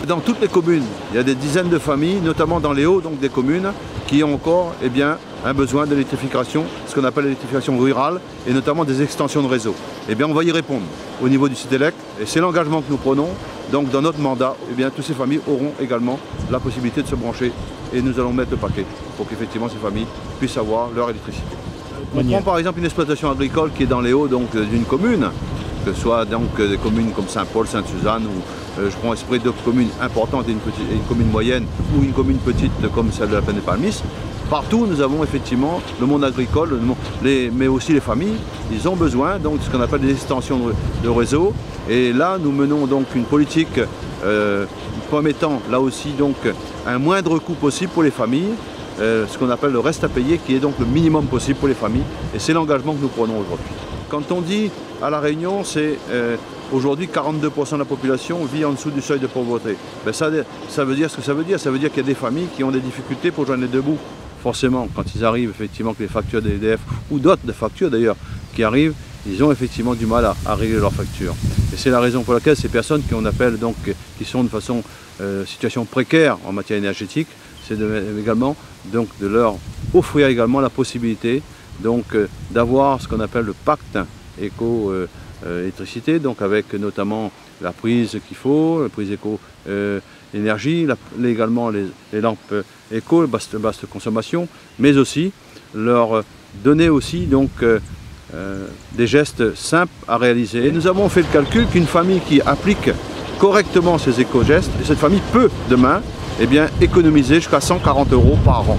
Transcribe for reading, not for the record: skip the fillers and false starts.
dans toutes les communes, il y a des dizaines de familles, notamment dans les hauts donc, des communes, qui ont encore un besoin d'électrification, ce qu'on appelle l'électrification rurale, et notamment des extensions de réseau. On va y répondre au niveau du Sidelec, et c'est l'engagement que nous prenons. Donc dans notre mandat, toutes ces familles auront également la possibilité de se brancher, et nous allons mettre le paquet pour qu'effectivement ces familles puissent avoir leur électricité. On prend par exemple une exploitation agricole qui est dans les hauts d'une commune, que ce soit donc des communes comme Saint-Paul, Sainte-Suzanne, ou je prends esprit d'autres communes importantes et une commune moyenne ou une commune petite comme celle de la Plaine des Palmistes. Partout, nous avons effectivement le monde agricole, mais aussi les familles. Ils ont besoin donc, de ce qu'on appelle des extensions de réseau. Et là, nous menons donc une politique promettant là aussi donc, un moindre coût possible pour les familles, ce qu'on appelle le reste à payer, qui est donc le minimum possible pour les familles. Et c'est l'engagement que nous prenons aujourd'hui. Quand on dit à La Réunion, c'est aujourd'hui 42% de la population vit en dessous du seuil de pauvreté. Ça veut dire ce que ça veut dire. Ça veut dire qu'il y a des familles qui ont des difficultés pour joindre les deux bouts. Forcément, quand ils arrivent, effectivement, que les factures d'EDF ou d'autres factures d'ailleurs qui arrivent, ils ont effectivement du mal à régler leurs factures. Et c'est la raison pour laquelle ces personnes qu'on appelle donc, qui sont de façon situation précaire en matière énergétique, c'est également donc, de leur offrir également la possibilité d'avoir ce qu'on appelle le pacte éco-électricité, donc avec notamment la prise qu'il faut, la prise éco-énergie, également les lampes éco, basse consommation, mais aussi leur donner aussi donc des gestes simples à réaliser. Et nous avons fait le calcul qu'une famille qui applique correctement ces éco-gestes, cette famille peut demain économiser jusqu'à 140 € par an.